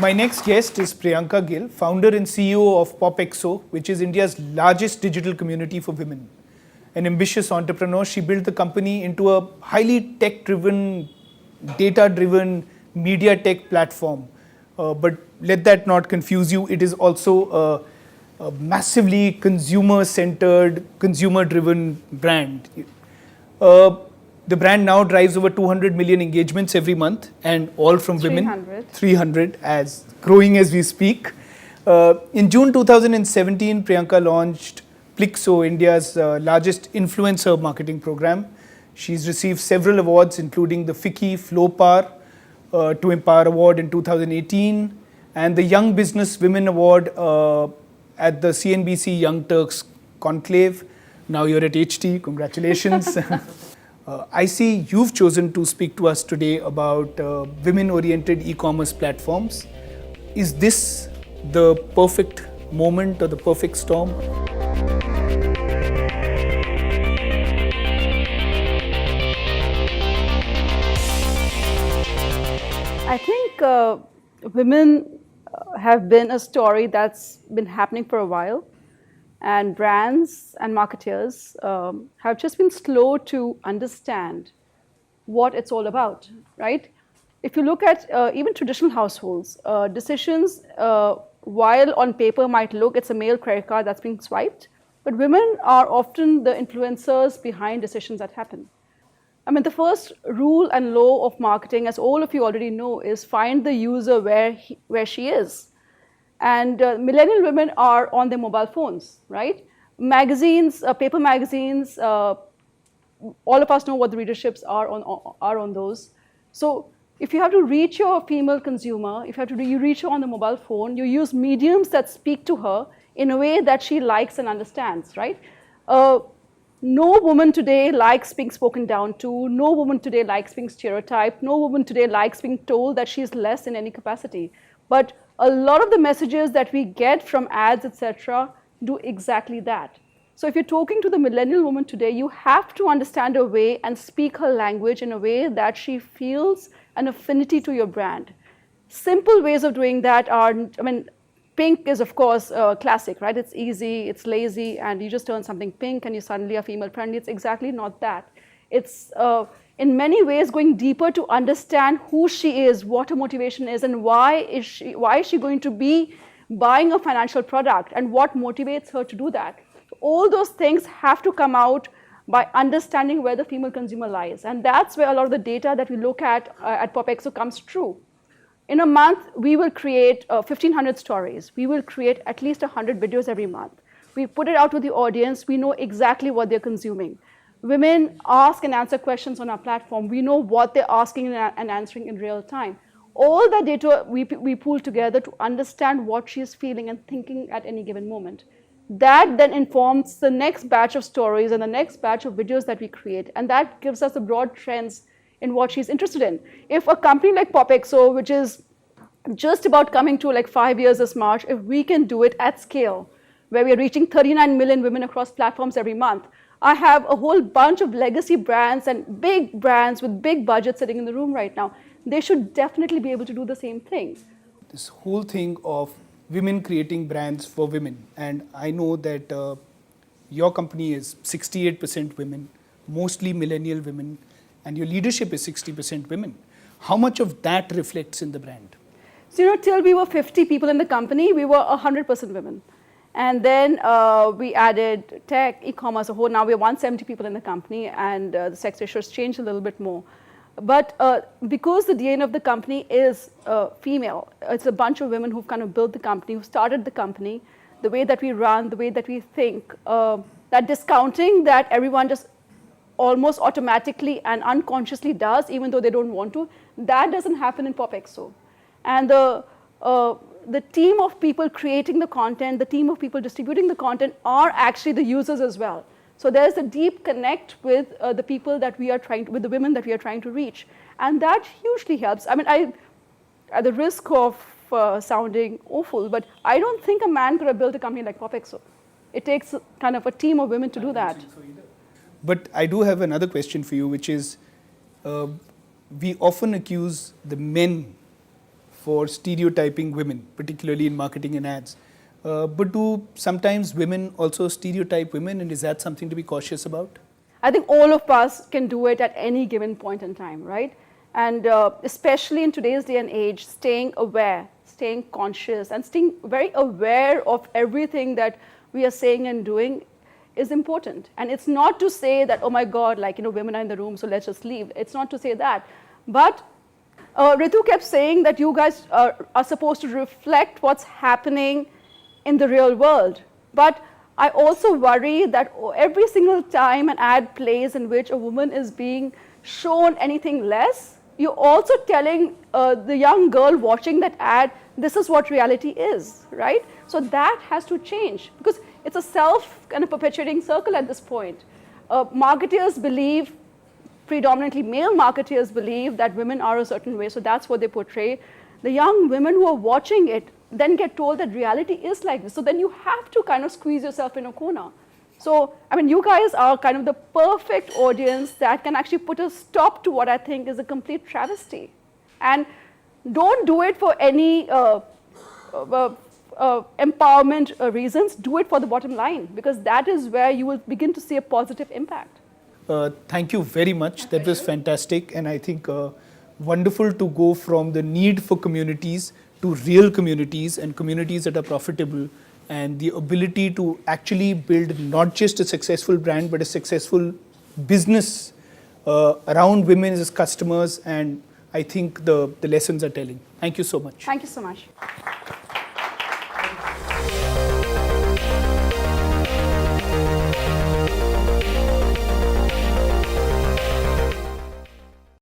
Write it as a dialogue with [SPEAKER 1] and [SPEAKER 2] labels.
[SPEAKER 1] My next guest is Priyanka Gill, founder and CEO of PopXO, which is India's largest digital community for women. An ambitious entrepreneur, she built the company into a highly tech-driven, data-driven media tech platform. But let that not confuse you. It is also a massively consumer-centered, consumer-driven brand. The brand now drives over 200 million engagements every month, and all from
[SPEAKER 2] 300.
[SPEAKER 1] women. 300, as growing as we speak. In June 2017, Priyanka launched Plixo, India's largest influencer marketing program. She's received several awards, including the FICCI Flowpar to Empower Award in 2018, and the Young Business Women Award at the CNBC Young Turks Conclave. Now you're at HT, congratulations. I see you've chosen to speak to us today about women-oriented e-commerce platforms. Is this the perfect moment or the perfect storm?
[SPEAKER 2] I think women have been a story that's been happening for a while, and brands and marketers have just been slow to understand what it's all about, right? If you look at even traditional households, decisions, while on paper might look it's a male credit card that's being swiped, but women are often the influencers behind decisions that happen. I mean, the first rule and law of marketing, as all of you already know, is find the user where she is. And millennial women are on their mobile phones, right? Magazines, paper magazines, all of us know what the readerships are on those. So if you have to reach your female consumer, if you have to reach her on the mobile phone, you use mediums that speak to her in a way that she likes and understands, right? No woman today likes being spoken down to. No woman today likes being stereotyped. No woman today likes being told that she's less in any capacity. But a lot of the messages that we get from ads, etc., do exactly that. So if you're talking to the millennial woman today, you have to understand her way and speak her language in a way that she feels an affinity to your brand. Simple ways of doing that are, I mean, pink is, of course, classic, right? It's easy, it's lazy, and you just turn something pink and you suddenly are female friendly. It's exactly not that. It's in many ways going deeper to understand who she is, what her motivation is, and why is she going to be buying a financial product, and what motivates her to do that. All those things have to come out by understanding where the female consumer lies. And that's where a lot of the data that we look at PopXO comes true. In a month, we will create 1,500 stories. We will create at least 100 videos every month. We put it out to the audience. We know exactly what they're consuming. Women ask and answer questions on our platform. We know what they're asking and answering in real time. All that data we pool together to understand what she's feeling and thinking at any given moment. That then informs the next batch of stories and the next batch of videos that we create. And that gives us the broad trends in what she's interested in. If a company like PopXO, which is just about coming to like 5 years this March, if we can do it at scale, where we are reaching 39 million women across platforms every month, I have a whole bunch of legacy brands and big brands with big budgets sitting in the room right now. They should definitely be able to do the same thing.
[SPEAKER 1] This whole thing of women creating brands for women, and I know that your company is 68% women, mostly millennial women, and your leadership is 60% women. How much of that reflects in the brand?
[SPEAKER 2] So, till we were 50 people in the company, we were 100% women. And then we added tech, e-commerce, a whole. Now we're 170 people in the company, and the sex ratio has changed a little bit more. But because the DNA of the company is female, it's a bunch of women who've kind of built the company, who started the company, the way that we run, the way that we think, that discounting that everyone just almost automatically and unconsciously does, even though they don't want to, that doesn't happen in PopXO. And the team of people creating the content, the team of people distributing the content are actually the users as well. So there's a deep connect with the people that we are with the women that we are trying to reach. And that hugely helps. I mean, at the risk of sounding awful, but I don't think a man could have built a company like PopXO. It takes kind of a team of women to do that.
[SPEAKER 1] But I do have another question for you, which is, we often accuse the men for stereotyping women, particularly in marketing and ads. But do sometimes women also stereotype women, and is that something to be cautious about?
[SPEAKER 2] I think all of us can do it at any given point in time, right? And especially in today's day and age, staying aware, staying conscious, and staying very aware of everything that we are saying and doing is important. And it's not to say that, oh my God, like, women are in the room, so let's just leave. It's not to say that. But Ritu kept saying that you guys are supposed to reflect what's happening in the real world. But I also worry that every single time an ad plays in which a woman is being shown anything less, you're also telling the young girl watching that ad, this is what reality is, right? So that has to change, because it's a self kind of perpetuating circle at this point. Marketers believe, predominantly male marketers believe that women are a certain way, so that's what they portray. The young women who are watching it then get told that reality is like this. So then you have to kind of squeeze yourself in a corner. So, I mean, you guys are kind of the perfect audience that can actually put a stop to what I think is a complete travesty. And don't do it for any empowerment reasons. Do it for the bottom line, because that is where you will begin to see a positive impact.
[SPEAKER 1] Thank you very much. That was fantastic. And I think wonderful to go from the need for communities to real communities and communities that are profitable, and the ability to actually build not just a successful brand, but a successful business around women as customers. And I think the lessons are telling. Thank you so much.
[SPEAKER 2] Thank you so much.